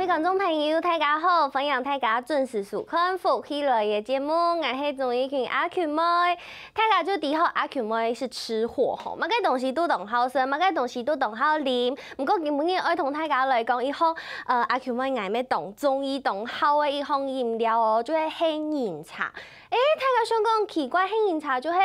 观众朋友，大家好，欢迎大家准时收看福起来的节目，我是综艺群阿 Q 妹。大家就知道阿 Q 妹是吃货吼，乜个东西都同好食，乜个东西都同好啉。不过今日爱同大家来讲一项，阿 Q 妹爱要同中医同好的一项饮料哦，就是杏仁茶。大家想讲奇怪，杏仁茶就是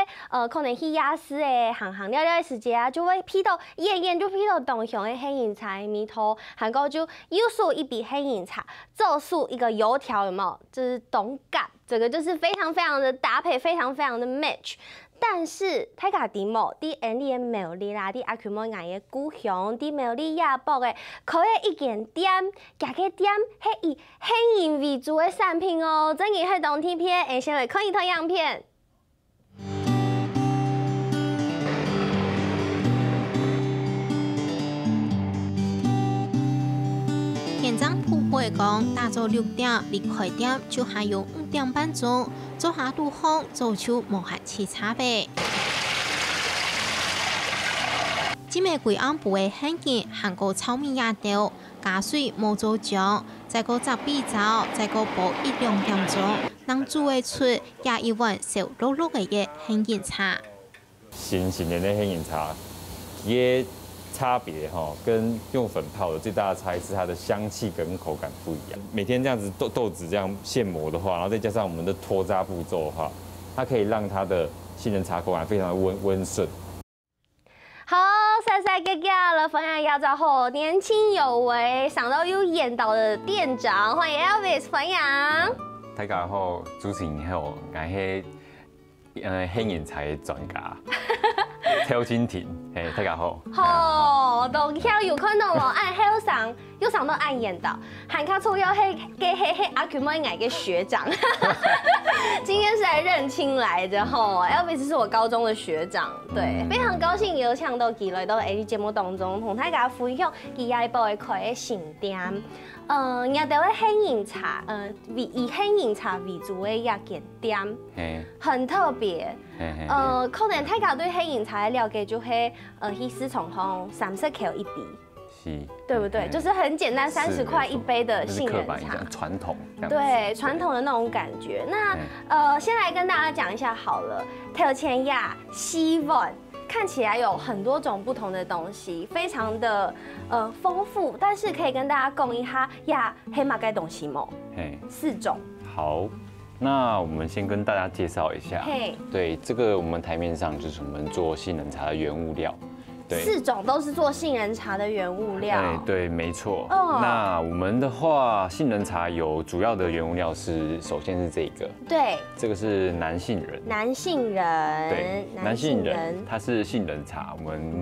可能去夜市的行了的时间啊，就会批到演就批到同乡的杏仁茶的米头，韩国就又说一笔杏仁茶，做出一个油条，有没有？就是冻干，这个就是非常的搭配，非常的 match。但是大家知冇？伫安尼的苗栗啦，伫阿 Q 妹爱的故乡，伫苗栗亚北的，开一间店，家个店系以杏仁为主的产品哦。真日系当天片，先来看一套样片。店长普会讲，大早6点离开店，就还有5点半钟，做下杜烘，做出无限次差别。今日贵安部的杏仁含过炒面也掉，加水冇做酱，再个炸比糟，再个煲1-2点钟，能煮得出也一碗烧肉肉的杏仁茶。新鲜的杏仁茶，也。差别哈，跟用粉泡的最大的差异是它的香气跟口感不一样。每天这样子豆子这样现磨的话，然后再加上我们的脱渣步骤的话，它可以让它的杏仁茶口感非常的温顺。好，帅帅哥哥了，分享要找好年轻有为、想到有眼导的店长，欢迎 Elvis 分享。大家好，主持人好，我是杏仁茶的专家。邱金婷，大家好。好，都遐有看到无？还有上到暗演的，喊卡错要黑阿 Q 妹爱个学长，今天是来认亲来的吼。Elvis 是我高中的学长，对，非常高兴有抢到机会到 A 节目当中，同大家分享伊下一步会开的新店。也都会杏仁茶，以杏仁茶为主的一间店，很特别。可能大家对杏仁茶的了解就是去四重烘30块一杯，是，对不对？就是很简单，30块一杯的杏仁茶，传统，对，传统的那种感觉。那先来跟大家讲一下好了，头前呀，希望。看起来有很多种不同的东西，非常的丰富，但是可以跟大家讲一下呀，黑马该东西吗？4种。好，那我们先跟大家介绍一下。对，这个我们台面上就是我们做杏仁茶的原物料。对，4种都是做杏仁茶的原物料。对，没错。那我们的话，杏仁茶有主要的原物料是，首先是这个。对。这个是南杏仁。南杏仁。对，南杏仁它是杏仁茶，我们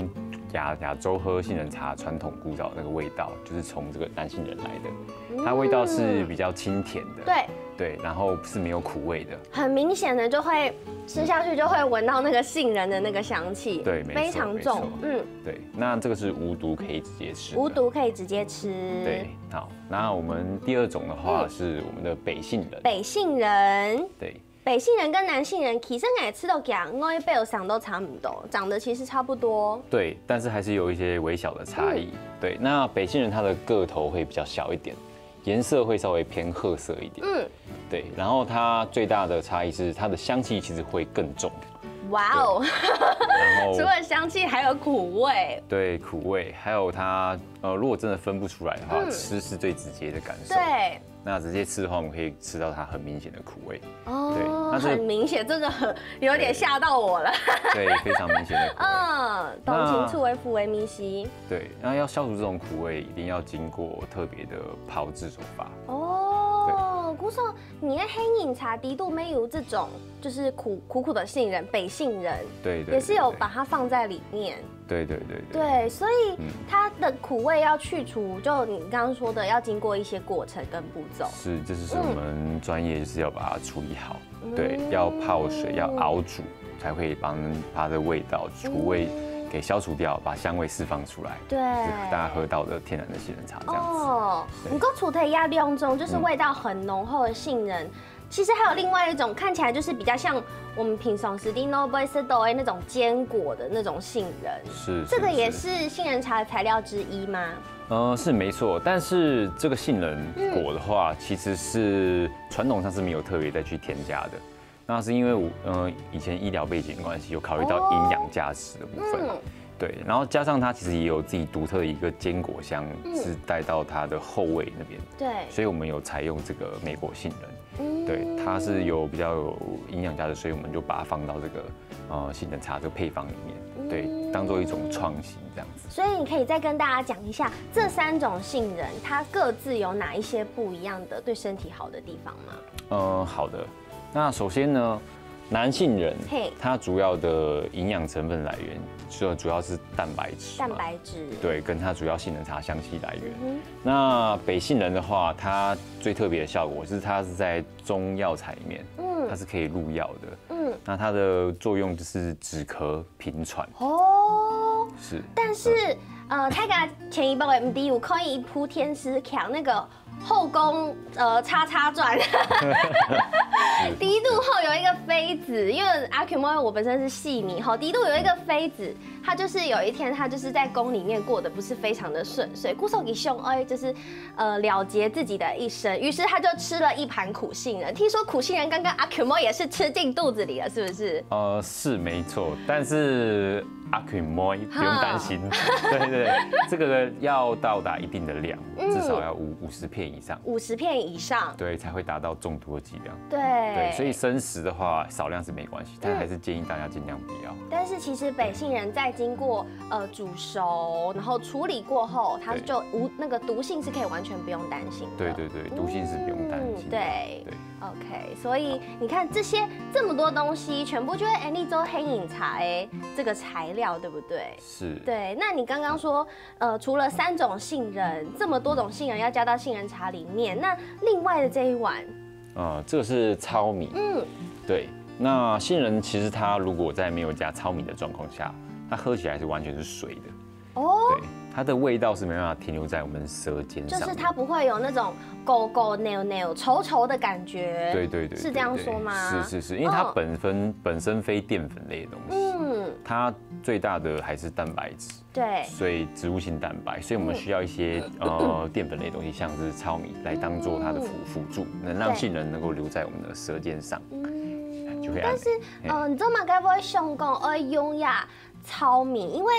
亚洲喝杏仁茶传统古早那个味道，就是从这个南杏仁来的。它味道是比较清甜的。对。对，然后是没有苦味的，很明显的就会吃下去就会闻到那个杏仁的那个香气，对，非常重，对。那这个是无毒，可以直接吃，无毒可以直接吃，对。好，那我们第2种的话是我们的北杏仁，北杏仁，对。北杏仁跟南杏仁，其实我吃到讲，我一辈上都差不多，长得其实差不多，对，但是还是有一些微小的差异，对。那北杏仁它的个头会比较小一点。颜色会稍微偏褐色一点，对，然后它最大的差异是它的香气其实会更重。哇哦！然后除了香气，还有苦味。对，苦味，还有它如果真的分不出来的话，吃是最直接的感受。对。那直接吃的话，我们可以吃到它很明显的苦味。哦，对，那很明显，这个有点吓到我了。对，非常明显的苦味。冬青醋为辅维咪西。对，那要消除这种苦味，一定要经过特别的炮制手法。哦，姑嫂，你的黑饮茶低度没有这种就是苦的杏仁，北杏仁，对，也是有把它放在里面。对，所以它的苦味要去除，就你刚刚说的，要经过一些过程跟步骤。是，这就是我们专业就是要把它处理好，对，要泡水，要熬煮，才会帮它的味道苦味给消除掉，把香味释放出来。对，大家喝到的天然的杏仁茶这样子。哦，不过除了压两种，就是味道很浓厚的杏仁。其实还有另外一种，看起来就是比较像我们平常时的 Noble 的那种坚果的那种杏仁。是，这个也是杏仁茶的材料之一吗？是没错，但是这个杏仁果的话，其实是传统上是没有特别再去添加的。那是因为我以前医疗背景的关系，有考虑到营养价值的部分。对，然后加上它其实也有自己独特的一个坚果香，是带到它的后味那边。对，所以我们有采用这个美果杏仁。对，它是比较有营养价值，所以我们就把它放到这个杏仁茶这个配方里面，对，当做一种创新这样子。所以你可以再跟大家讲一下这3种杏仁，它各自有哪一些不一样的对身体好的地方吗？好的。那首先呢，南杏仁，它主要的营养成分来源主要是蛋白质。蛋白质。对，跟它主要杏仁茶香气来源。那北杏仁的话，它最特别的效果是它是在中药材里面，它是可以入药的。那它的作用就是止咳平喘。哦。是。但是泰嘎前一包的 MD 有可以铺天师扛那个后宫叉叉传。第一度后有一个妃子，因为阿 Q 猫我本身是戏迷哈，第一度有一个妃子，她就是有一天她就是在宫里面过得不是非常的顺遂，顾寿给凶就是了结自己的一生，于是她就吃了一盘苦杏仁。听说苦杏仁刚刚阿 Q 猫也是吃进肚子里了，是不是？是没错，但是阿 Q 猫不用担心，对，这个要到达一定的量，至少要50片以上，50片以上，对，才会达到中毒的剂量。对，所以生食的话少量是没关系，但还是建议大家尽量不要。但是其实北杏仁在经过煮熟，然后处理过后，它就那个毒性是可以完全不用担心的。对，毒性是不用担心。对。OK， 所以你看这么多东西，全部就会立州黑饮茶这个材料，对不对？是。对，那你刚刚说除了3种杏仁，这么多种杏仁要加到杏仁茶里面，那另外的这一碗，这个是糙米。对。那杏仁其实它如果在没有加糙米的状况下，它喝起来是完全是水的。对，它的味道是没办法停留在我们舌尖上，就是它不会有那种勾勾扭扭稠稠的感觉。对，是这样说吗？是，因为它本身非淀粉类的东西，它最大的还是蛋白质。对，所以植物性蛋白，所以我们需要一些淀粉类的东西，像是糙米来当做它的辅助，能让杏仁能够留在我们的舌尖上。但是你知道吗？该不会上工用呀？糙米，因为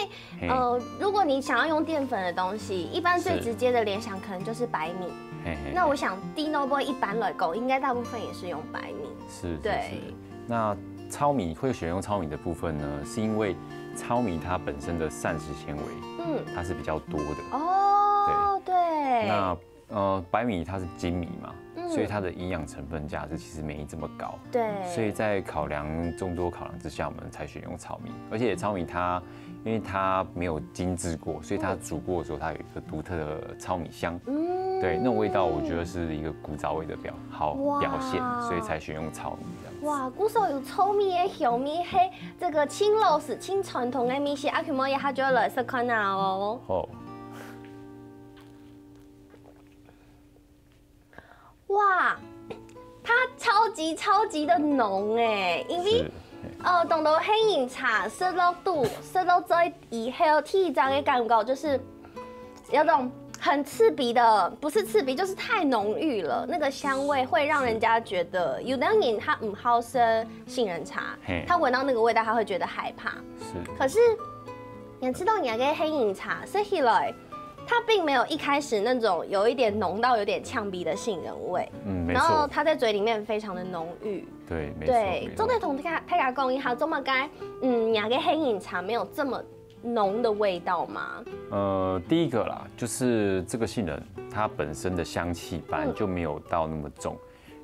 如果你想要用淀粉的东西，一般最直接的联想可能就是白米。那我想 Dino Boy 一般来讲，应该大部分也是用白米。是。对。那糙米会选用糙米的部分呢，是因为糙米它本身的膳食纤维，它是比较多的。哦。对。那白米它是精米嘛，所以它的营养成分价值其实没这么高。对。所以在众多考量之下，我们才选用糙米。而且糙米它因为它没有精制过，所以它煮过的时候它有一个独特的糙米香。对，那种味道我觉得是一个古早味的表现，所以才选用糙米这样子。哇，古时候有糙米的小米黑，这个青肉是青传统的米是阿 Q 莫也它就来色看啊哦。哦。哇，它超级的浓因为当到黑饮茶摄入在以后体脏的感觉就是有种很刺鼻的，不是刺鼻，就是太浓郁了，那个香味会让人家觉得有的人他不好喝杏仁茶，他闻到那个味道他会觉得害怕。是，可是你知道你那个黑饮茶吃起来。它并没有一开始那种有一点浓到有点呛鼻的杏仁味，没错。然后它在嘴里面非常的浓郁，对，没错。对，中内同泰雅讲一下，这么该，哪个黑饮茶没有这么浓的味道吗？第一个啦，就是这个杏仁它本身的香气本来就没有到那么重，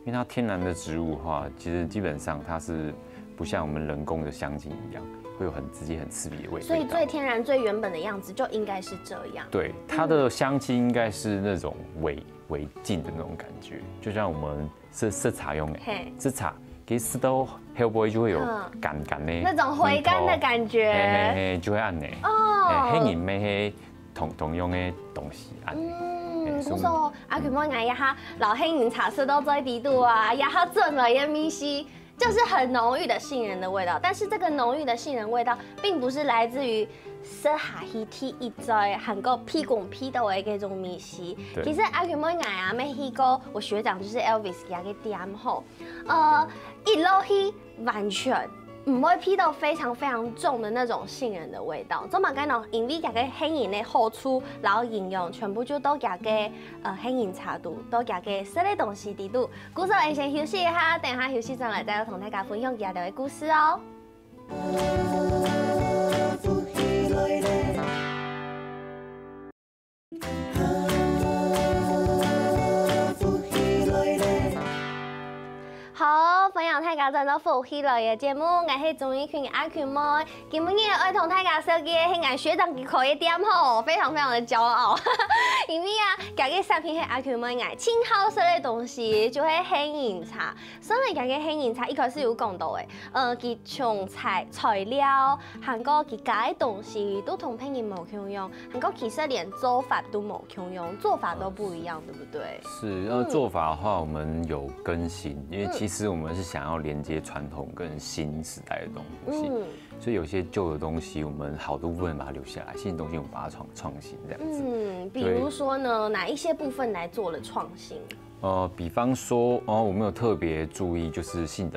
因为它天然的植物的话，其实基本上它是不像我们人工的香精一样，会有很直接、很刺鼻的味道。所以最天然、最原本的样子就应该是这样。对，它的香气应该是那种微浸的那种感觉，就像我们是茶用的，是茶，给湿到会不会就会有干的那种回甘的感觉，就会按呢。哦，黑银咩同样的东西按。古说阿群妹爱呀哈老黑银茶色到最低度啊，呀哈准了也米西。就是很浓郁的杏仁的味道，但是这个浓郁的杏仁味道，并不是来自于色下去剔一在韩国批拱批到的这种米西。其实阿群妹爱啊，没去过我学长就是 Elvis 给他点吼，一路去完全唔会批到非常非常重的那种杏仁的味道。做嘛干喏，因为这个杏仁的好处，然后营养全部就都这个杏仁茶度，都这个色类东西底度。故事我先休息一下，等下休息转来再同大家分享其他的故事哦。好，分享大家转到福喜乐嘅节目，我是综艺群阿群妹。今日我同大家说嘅係我学长嘅口一点吼，非常非常的骄傲。因为啊，家嘅产品係阿群妹愛清好食嘅东西，就係杏仁茶。所以家嘅杏仁茶一開始有講到嘅，佢從材料，韓國佢加嘅東西都同杏仁冇共用，韓國其實連做法都冇共用，做法都不一樣，對不對？是，做法的話，我們有更新，因為其實我們是想要連接傳統跟新時代的東西，所以有些舊的東西，我們好多部分把它留下來，新的東西我們把它創新這樣子。比如說呢，哪一些部分來做了創新？比方說，我們有特別注意，就是杏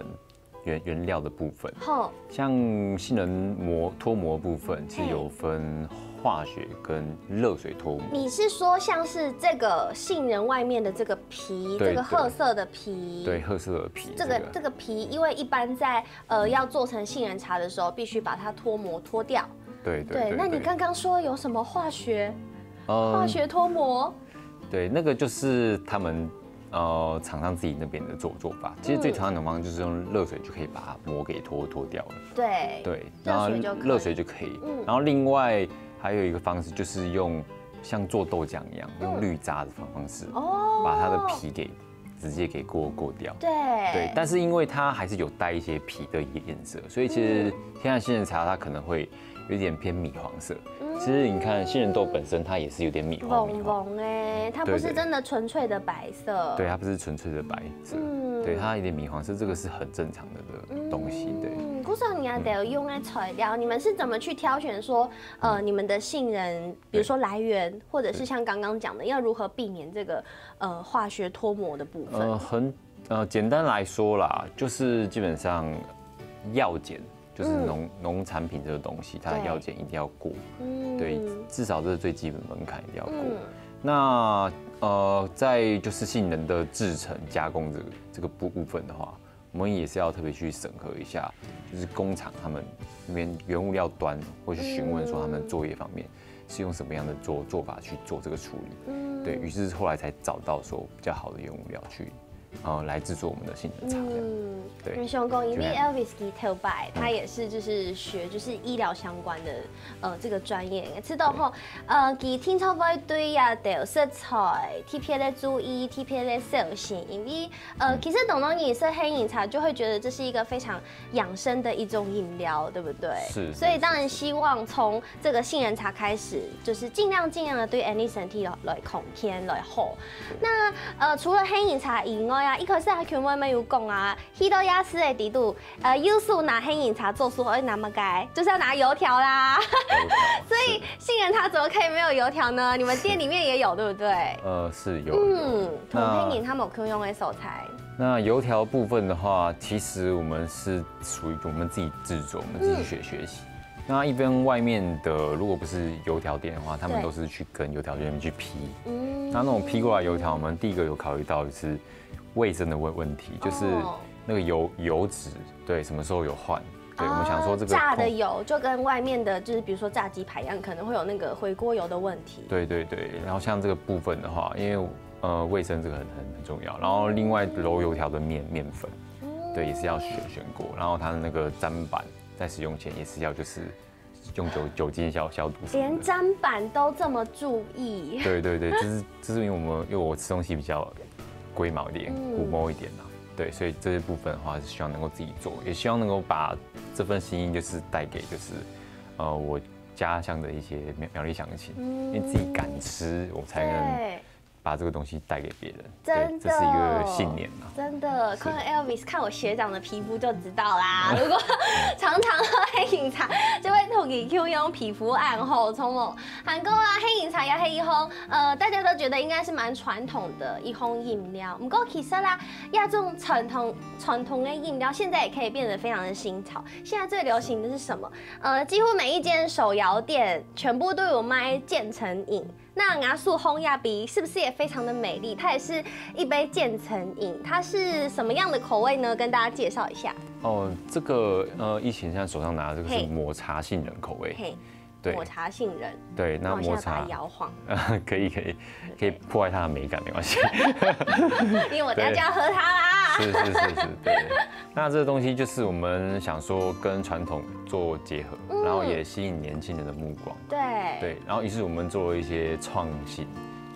仁原料的部分，像杏仁脱模的部分是有分化学跟热水脱模。你是说像是这个杏仁外面的这个皮，这个褐色的皮？对，褐色的皮。这个皮，因为一般在要做成杏仁茶的时候，必须把它脱模脱掉。对。那你刚刚说有什么化学脱模？对，那个就是他们厂商自己那边的做法。其实最常见的方式就是用热水就可以把它膜给脱掉了。对，然后热水就可以。然后另外还有一个方式就是用像做豆浆一样，用滤渣的方式，把它的皮给直接给过掉。对，但是因为它还是有带一些皮的颜色，所以其实现在杏仁茶它可能会有点偏米黄色。其实你看杏仁豆本身它也是有点米黄，它不是真的纯粹的白色。对，它不是纯粹的白色，对，它有点米黄色，这个是很正常的东西。对。不知道你要得用的材料，你们是怎么去挑选说，你们的杏仁，比如说来源，或者是像刚刚讲的，要如何避免这个化学脱模的部分？简单来说啦，就是基本上药检。就是农产品这个东西，它的药检一定要过，对，至少这是最基本门槛一定要过。那在就是杏仁的制成加工这个部分的话，我们也是要特别去审核一下，就是工厂他们那边原物料端会去询问说他们作业方面是用什么样的做法去做这个处理，对，于是后来才找到说比较好的原物料去。来制作我们的杏仁茶，对。你想讲，因为 Elvis 给头白，他也是就是学就是医疗相关的这个专业，知道后给听差不多对呀，有色彩，特别的注意，特别的小心，因为其实懂你色黑饮茶就会觉得这是一个非常养生的一种饮料，对不对？是。所以当然希望从这个杏仁茶开始，就是尽量的对 any 身体来控天来好。那除了黑饮茶以外，一开始阿群妹妹有讲啊，许多雅思的地度，有时拿杏仁茶做出会拿么该，就是要拿油条啦。所以杏仁茶怎么可以没有油条呢？你们店里面也有，对不对？是有。同杏仁他们有用的手材。那油条部分的话，其实我们是属于我们自己制作，我们自己学习。那一般外面的，如果不是油条店的话，他们都是去跟油条店去批。那种批过来油条，我们第一个有考虑到的是卫生的问题，就是那个油脂，对，什么时候有换？对，我们想说这个炸的油就跟外面的，就是比如说炸鸡排一样，可能会有那个回锅油的问题。对。然后像这个部分的话，因为卫生这个很重要。然后另外揉油条的面粉，对，也是要选过。然后它的那个砧板在使用前也是要就是用酒精消毒。连砧板都这么注意。对，这是因为我吃东西比较龟毛一点、古摸一点啦。对，所以这些部分的话是希望能够自己做，也希望能够把这份心意就是带给就是我家乡的一些苗栗乡亲，因为自己敢吃，我才能把这个东西带给别人。真的，这是一个信念啊。真的，看 Elvis 看我学长的皮肤就知道啦。如果常常喝黑饮茶，就会涂给 Q 用皮肤暗厚冲猛。韩国啊，黑饮茶也黑一烘，大家都觉得应该是蛮传统的一烘饮料。不过其实啦，亚这种传统的饮料，现在也可以变得非常的新潮。现在最流行的是什么？几乎每一间手摇店全部都有卖渐层饮。那芽素烘亚比是不是也非常的美丽？它也是一杯渐层饮，它是什么样的口味呢？跟大家介绍一下。这个一起现在手上拿的这个是抹茶杏仁口味。对，抹茶杏仁。对，那抹茶摇晃。可以破坏它的美感，没关系。因为我等下就要喝它啦。是，对。那这个东西就是我们想说跟传统做结合，然后也吸引年轻人的目光。对，然后于是我们做了一些创新，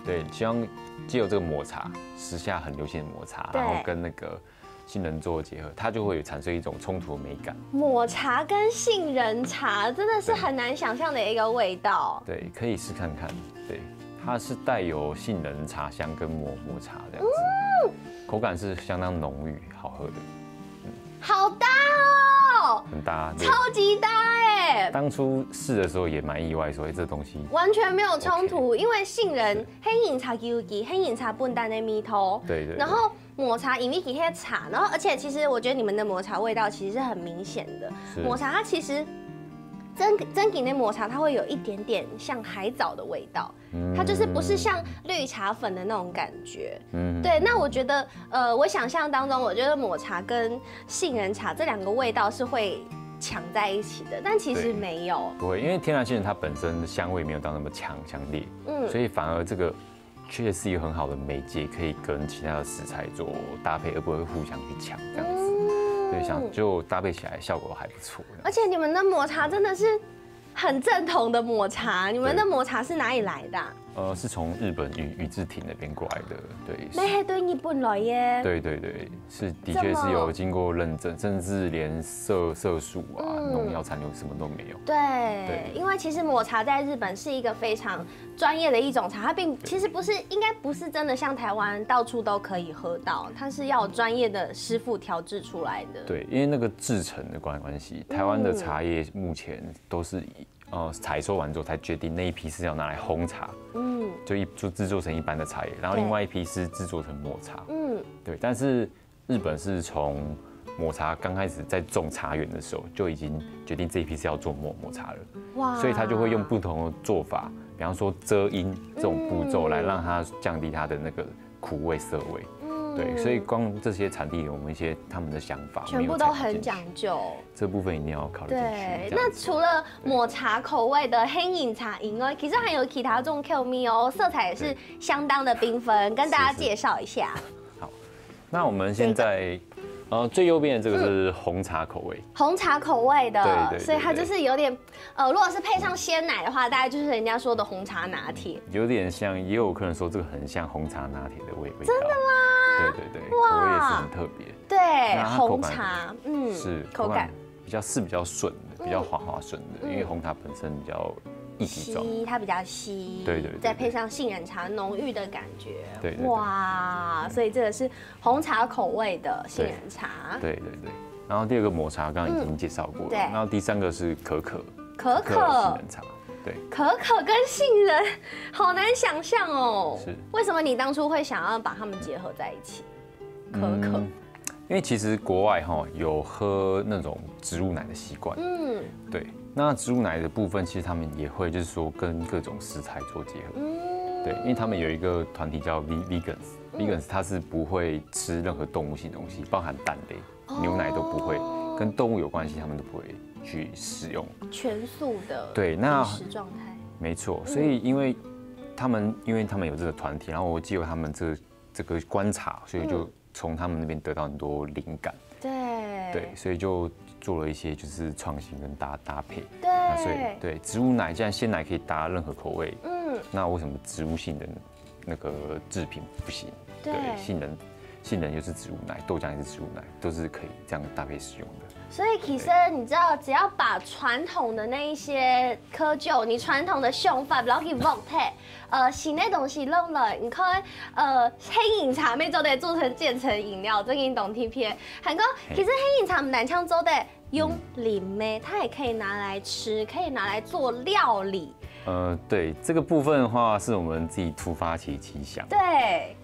对，希望藉由这个抹茶，时下很流行的抹茶，然后跟那个杏仁做结合，它就会产生一种冲突的美感。抹茶跟杏仁茶真的是很难想象的一个味道。对，可以试看看。对，它是带有杏仁茶香跟抹茶这样子，口感是相当浓郁，好喝的。好搭哦，很搭，超级搭哎！当初试的时候也蛮意外，说这东西完全没有冲突，因为杏仁黑饮茶有黑饮茶本单的米头，对，然后抹茶因为给些茶，然后而且其实我觉得你们的抹茶味道其实是很明显的，抹茶它其实真给那抹茶它会有一点点像海藻的味道，它就是不是像绿茶粉的那种感觉。对，那我觉得我想象当中，我觉得抹茶跟杏仁茶这两个味道是会抢在一起的，但其实没有，不会，因为天然杏仁它本身的香味没有到那么强烈，所以反而这个确实是一个很好的媒介，可以跟其他的食材做搭配，而不会互相去抢这样子。对，就搭配起来效果还不错。而且你们的抹茶真的是很正统的抹茶，你们的抹茶是哪里来的？是从日本宇治町那边过来的，对。那还对日本来耶？对，是的确是有经过认证，甚至连色素啊、农药残留什么都没有。对，因为其实抹茶在日本是一个非常专业的一种茶，它其实应该不是真的像台湾到处都可以喝到，它是要有专业的师傅调制出来的。对，因为那个制成的关系，台湾的茶叶目前都是采收完之后才决定那一批是要拿来烘茶，就制作成一般的茶叶，然后另外一批是制作成抹茶，对。但是日本是从抹茶刚开始在种茶园的时候就已经决定这一批是要做抹茶了，哇！所以他就会用不同的做法，比方说遮阴这种步骤来让它降低它的那个苦味涩味。对，所以光这些产地有我们一些他们的想法，全部都很讲究，这部分一定要考虑进去。对，那除了抹茶口味的黑饮茶以外，其实还有其他种 Q 蜜哦，色彩也是相当的缤纷，跟大家介绍一下。好，那我们现在最右边的这个是红茶口味，红茶口味的，对，所以它就是有点如果是配上鲜奶的话，大概就是人家说的红茶拿铁，有点像，也有客人说这个很像红茶拿铁的味道。真的吗？对，口味也是很特别。对，红茶，是口感比较顺的，比较滑顺的，因为红茶本身比较一体状，它比较稀，对，再配上杏仁茶浓郁的感觉，对，哇，所以这个是红茶口味的杏仁茶，对。然后第二个抹茶刚刚已经介绍过了，然后第三个是可可杏仁茶。对，可可跟杏仁好难想象哦。是，为什么你当初会想要把它们结合在一起？可可，因为其实国外有喝那种植物奶的习惯，对。那植物奶的部分，其实他们也会就是说跟各种食材做结合，对，因为他们有一个团体叫 vegans，它是不会吃任何动物性东西，包含蛋类、牛奶都不会，跟动物有关系，他们都不会去使用全素的对那饮食状态，没错。所以因为因为他们有这个团体，然后我借由他们这个观察，所以就从他们那边得到很多灵感。对，所以就做了一些就是创新跟搭配。对，所以对植物奶，既然鲜奶可以搭任何口味，那为什么植物性的那个制品不行？对，杏仁又是植物奶，豆浆也是植物奶，都是可以这样搭配使用的。所以其实你知道，只要把传统的那一些窠臼，你传统的用法，然后去忘掉，是那东西弄了，你看，黑饮茶没做的做成渐层饮料，这你懂 TP。韩国其实黑饮茶南腔做的用淋咩，它也可以拿来吃，可以拿来做料理。对，这个部分的话是我们自己突发奇想。对。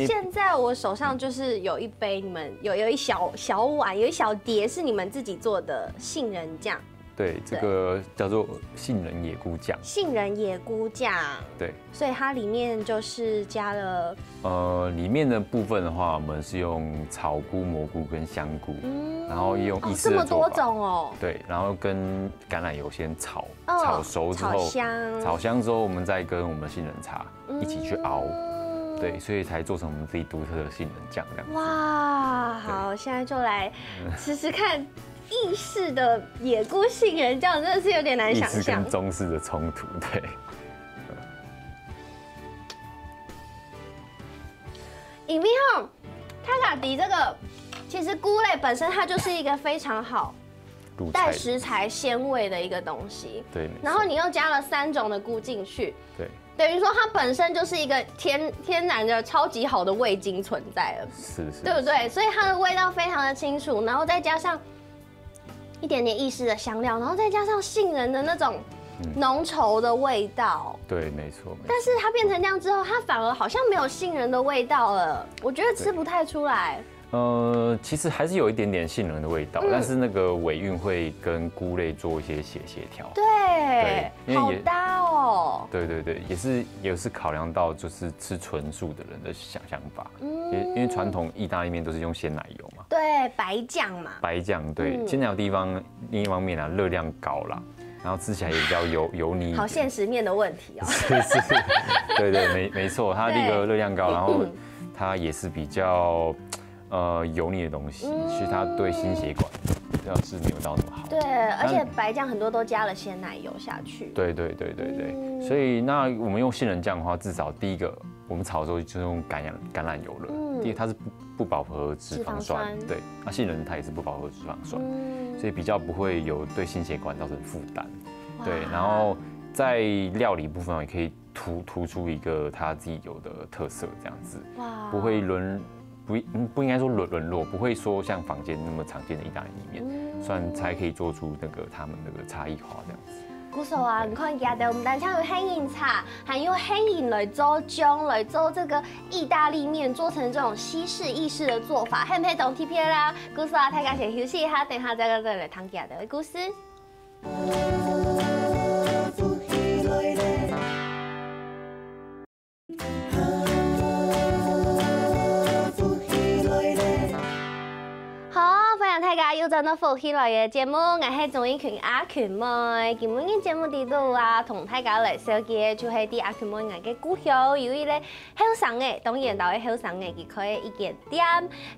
现在我手上就是有一杯，你们有一小碗，有一小碟是你们自己做的杏仁酱。对，这个叫做杏仁野菇酱。杏仁野菇酱。对。所以它里面就是加了。里面的部分的话，我们是用草菇、蘑菇跟香菇，然后用意式的做法。这么多种哦。对，然后跟橄榄油先炒熟之后，炒香之后，我们再跟我们的杏仁茶一起去熬。对，所以才做成我们自己独特的杏仁酱这样。哇，好，现在就来试试看意式的野菇杏仁酱，真的是有点难想象。意式跟中式的冲突，对。影片后，泰卡迪这个其实菇类本身它就是一个非常好带食材鲜味的一个东西。对。然后你又加了3种的菇进去。对。等于说它本身就是一个天然的超级好的味精存在了，是，对不对？所以它的味道非常的清楚，然后再加上一点点意式的香料，然后再加上杏仁的那种浓稠的味道。对，没错。但是它变成这样之后，它反而好像没有杏仁的味道了，我觉得吃不太出来。其实还是有一点点杏仁的味道，但是那个尾韵会跟菇类做一些协调。对，好搭哦。对，也是考量到就是吃纯素的人的想法。因为传统意大利面都是用鲜奶油嘛。对，白酱嘛。白酱，对，鲜奶油另一方面啊，热量高啦，然后吃起来也比较油腻。好现实面的问题哦。是，对，没错，它那个热量高，然后它也是比较。油腻的东西，其实它对心血管要是没有到那么好。对，而且白酱很多都加了鲜奶油下去。对，所以那我们用杏仁酱的话，至少第一个我们炒的时候就是用橄榄油了。第一，它是不饱和脂肪酸，对，那杏仁它也是不饱和脂肪酸，所以比较不会有对心血管造成负担。对，然后在料理部分也可以突出一个它自己有的特色，这样子，不会不应该说沦落，不会说像坊间那么常见的意大利面，算才可以做出那个他们那个差异化这样子。古手啊，你看家的，我们单枪有黑饮茶，还用黑饮来做酱，来做这个意大利面，做成这种西式意式的做法，很配懂 TP 啦。古手啊，大家先休息一下，等下再来谈家的故事。大家又到福起來嘅節目，我係綜藝群阿權妹。今日嘅節目地度啊，同大家嚟紹介就係啲阿權妹我嘅故鄉，由於咧後生嘅，當然到後生嘅佢可以一件店，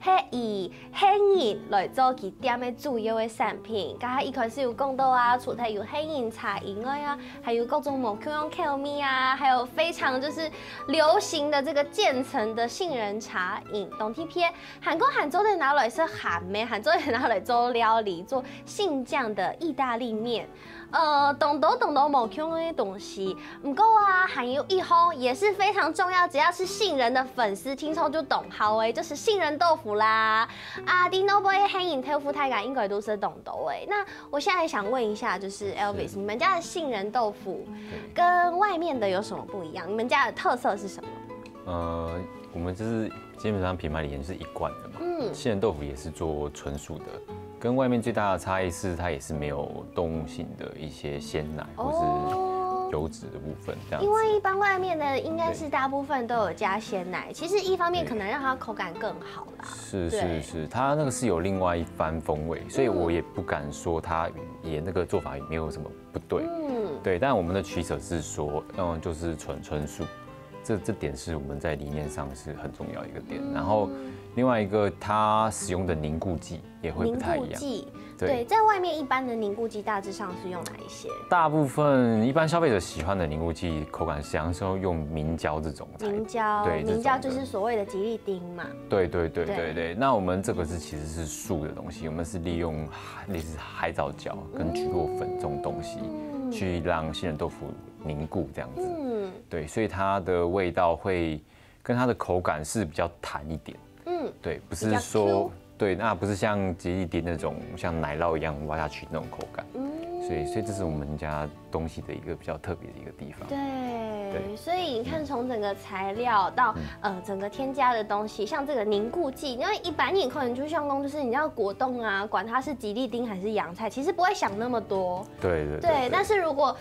係以黑銀來做佢店嘅主要嘅產品。加一開始有講到啊，除咗有黑銀茶以外啊，還有各種某種口味啊，還有非常就是流行的這個漸層的杏仁茶飲。當 TP 韓國韓做的拿來是韓咩？韓做的拿來做料理，做杏醬的意大利面。懂到某種嘅東西，不過啊，還有一項也是非常重要，只要是杏仁的粉絲，聽說就懂好誒，就是杏仁豆腐啦。啲老闆黑銀豆腐，大家應該都是懂到誒。那我現在想問一下，就是 Elvis， 你們家的杏仁豆腐跟外面的有什麼不一樣？你們家的特色是什麼？我們就是基本上品牌裡面是一貫的嘛，杏仁豆腐也是做純素的。跟外面最大的差異是，它也是沒有動物性的一些鮮奶或是油脂的部分，這樣子。因為一般外面的應該是大部分都有加鮮奶，其實一方面可能讓它口感更好啦。是，它那個是有另外一番風味，所以我也不敢說它也那個做法也沒有什麼不對。对，但我们的取舍是说，就是纯素，这点是我们在理念上是很重要一个点。然后另外一个，它使用的凝固剂也会不太一样。对，在外面一般的凝固剂大致上是用哪一些？大部分一般消费者喜欢的凝固剂口感香是用明胶这种。明胶，对，明胶就是所谓的吉利丁嘛。对。那我们这个其实是素的东西，我们是利用类似海藻胶跟菊络粉这种东西，去让杏仁豆腐凝固这样子。对，所以它的味道会跟它的口感是比较弹一点。对，不是说。对，那不是像吉利丁那种像奶酪一样挖下去那种口感，所以这是我们家东西的一个比较特别的一个地方。对，所以你看从整个材料到整个添加的东西，像这个凝固剂，因为一般你可能就像就是你要果冻啊，管它是吉利丁还是洋菜，其实不会想那么多。对，但是如果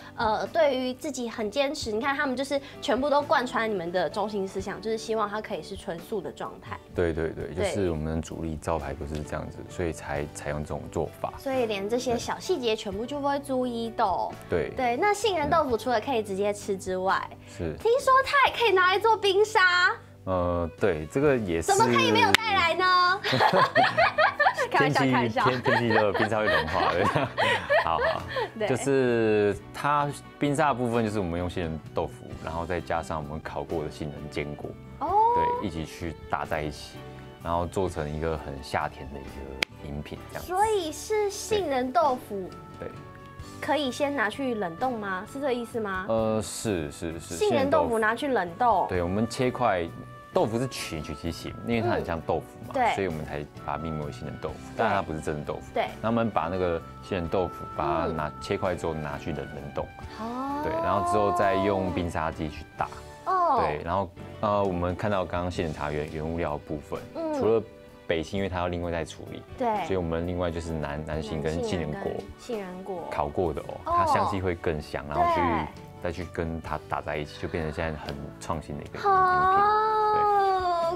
对于自己很坚持，你看他们就是全部都贯穿你们的中心思想，就是希望它可以是纯素的状态。对，就是我们的主力招牌都是这样子，所以才采用这种做法。所以连这些小细节全部就不会注意到。对，那杏仁豆腐除了可以直接吃之外，听说它也可以拿来做冰沙。对，这个也是。怎么可以没有带来呢？开玩笑。天气热，冰沙会融化的。好，就是它冰沙的部分，就是我们用杏仁豆腐，然后再加上我们烤过的杏仁坚果，对，一起去打在一起，然后做成一个很夏天的一个饮品这样。所以是杏仁豆腐。对。可以先拿去冷冻吗？是这个意思吗？是。杏仁豆腐拿去冷冻。对，我们切块豆腐是曲形，因为它很像豆腐嘛，所以我们才把它命名为杏仁豆腐。但它不是真的豆腐。对。那我们把那个杏仁豆腐把它切块之后拿去冷冻。对，然后之后再用冰沙机去打。对，然后我们看到刚刚杏仁茶原物料的部分，除了北杏，因为它要另外再处理，对，所以我们另外就是南杏跟杏仁果烤过的它香气会更香，然后再去跟它打在一起，就变成现在很创新的一个饮品。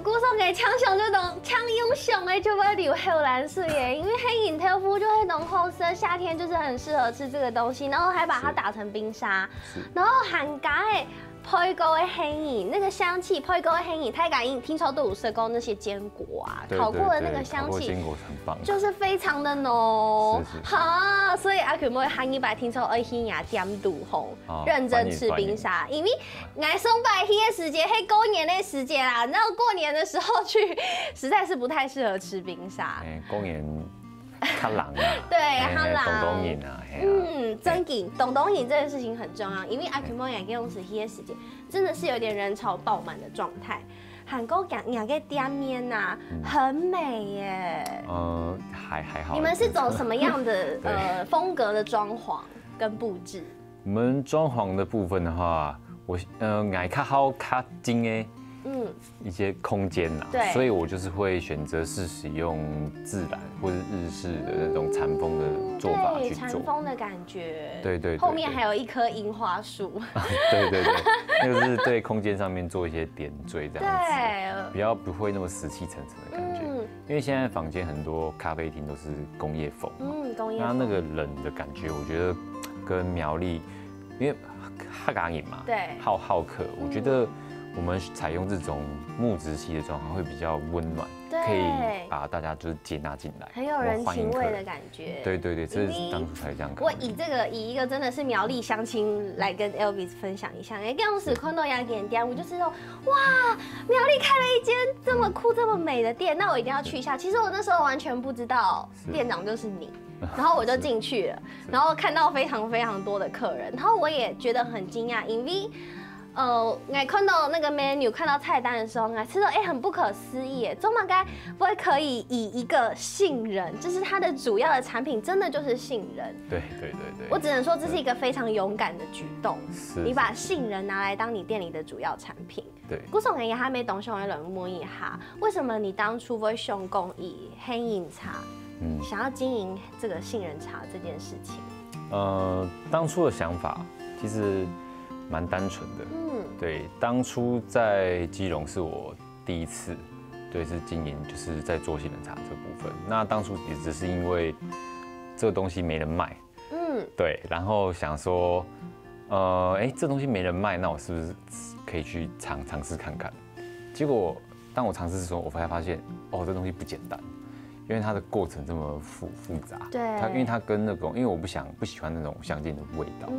古松给枪熊就懂枪英雄哎，就会流荷兰水耶，因为黑饮豆腐就会浓厚色，夏天就是很适合吃这个东西，然后还把它打成冰沙，然后含加哎。配过的黑饮，那个香气，配过的黑饮，太感应，听说都有社工那些坚果啊，烤过的那个香气，坚果很棒，就是非常的浓。好，所以阿Q妹含一百听说二黑牙点度红，认真吃冰沙，因为爱松白黑的时节，黑过年的时节啦，然后过年的时候去，实在是不太适合吃冰沙。过年。较冷啊，对，较冷。懂懂饮啊，真紧，懂饮这件事情很重要，因为阿 Q 妹也跟我是迄个时间，真的是有点人潮爆满的状态。韩国两个店面呐，很美耶。还好。你们是走什么样的风格的装潢跟布置？我们装潢的部分的话，我爱较好较精诶。一些空间呐，所以我就是会选择是使用自然或者日式的那种禅风的做法去做，禅风的感觉，对，后面还有一棵樱花树，对，那个是对空间上面做一些点缀这样子，比较不会那么死气沉沉的感觉，因为现在房间很多咖啡厅都是工业风，工业风，那个冷的感觉，我觉得跟苗栗，因为哈嘎饮嘛，对，好客，我觉得。我们采用这种木质系的装潢会比较温暖，可以把大家就是接纳进来，很有人情味的感觉。对，这是当初才这样。我以一个真的是苗栗乡亲来跟 Elvis 分享一下，刚时看到雅典店，我就知道哇，苗栗开了一间这么酷、这么美的店，那我一定要去一下。其实我那时候完全不知道店长就是你。然后我就进去了，然后看到非常多的客人，然后我也觉得很惊讶，因为。我看到那个 menu， 看到菜单的时候，我吃到很不可思议，中马该不会可以以一个杏仁，就是它的主要的产品，真的就是杏仁。对。我只能说这是一个非常勇敢的举动，你把杏仁拿来当你店里的主要产品。对。古总也还没懂熊的冷摸一下，为什么你当初会用工艺黑饮茶，想要经营这个杏仁茶这件事情？当初的想法其实。蛮单纯的，对，当初在基隆是我第一次，对，是经营，就是在做杏仁茶这部分。那当初也只是因为这个东西没人卖，对，然后想说，这东西没人卖，那我是不是可以去尝试看看？结果当我尝试的时候，我才发现，这东西不简单，因为它的过程这么复杂。对，因为它跟那种，因为我不喜欢那种香精的味道。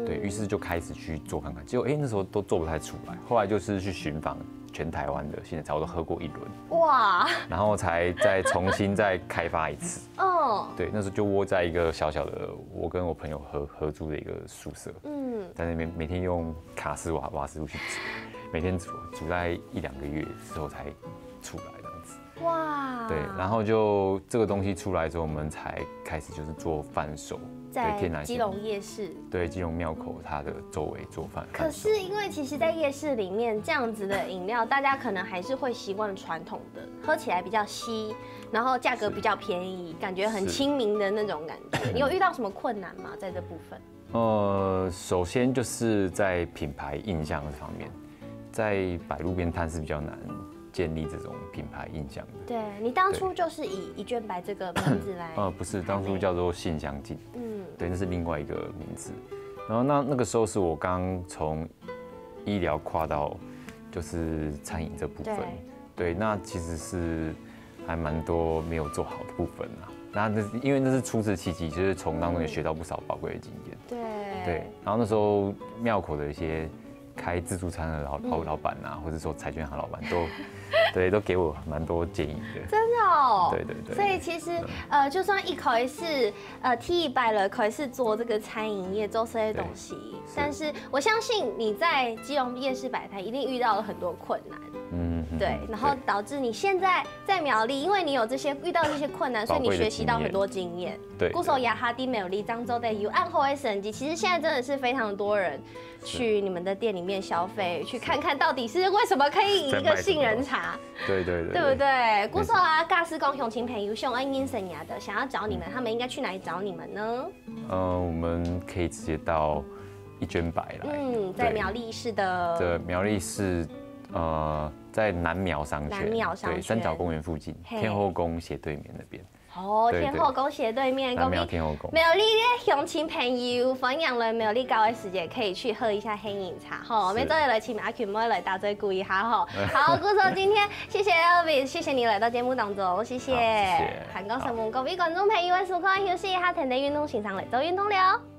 对于是就开始去做看看，结果那时候都做不太出来。后来就是去寻访全台湾的仙人茶，我都喝过一轮。哇！然后才再重新再开发一次。对，那时候就窝在一个小小的，我跟我朋友合租的一个宿舍。在那边每天用卡式瓦斯炉去煮，每天煮大概1-2个月之后才出来这样子。哇！对，然后就这个东西出来之后，我们才开始就是做贩售。在基隆夜市，对，基隆庙口它的周围做饭。可是因为其实，在夜市里面这样子的饮料，大家可能还是会习惯传统的，喝起来比较稀，然后价格比较便宜，感觉很亲民的那种感觉。你有遇到什么困难吗？在这部分？首先就是在品牌印象这方面，在摆路边摊是比较难建立这种品牌印象的。对，你当初就是以一卷白这个名字来。不是，当初叫做信香镜。对，那是另外一个名字。然后那个时候是我刚从医疗跨到就是餐饮这部分。对，那其实是还蛮多没有做好的部分啊。因为那是初次契机，就是从当中也学到不少宝贵的经验。对。然后那时候庙口的一些开自助餐的老板啊，或者说彩券行老板都给我蛮多建议的。真的哦。对。所以其实就算一口是替摆了，可以是做这个餐饮业做这些东西，但是我相信你在基隆夜市摆摊一定遇到了很多困难。对，然后导致你现在在苗栗，因为你有遇到这些困难，所以你学习到很多经验。对。固守雅哈蒂苗栗漳州的有暗后的神迹，其实现在真的是非常多人去你们的店里面消费，去看看到底是为什么可以以一个杏仁茶。对不对？固守啊，尬斯公雄亲朋友熊恩因生涯的想要找你们，他们应该去哪里找你们呢？我们可以直接到一卷白来。在苗栗市的。苗栗市。在南苗商圈，对，三角公园附近，天后宫斜对面那边。天后宫斜对面，南苗天后宫。苗栗的乡亲朋友，分享了苗栗高的时间，可以去喝一下黑饮茶。我们这里来请阿群妹来打嘴鼓一下好，顾守今天谢谢 Elvis， 谢谢你来到节目当中，谢谢。韩国新闻各位观众朋友，收看休息一下，停的运动欣赏来做运动了。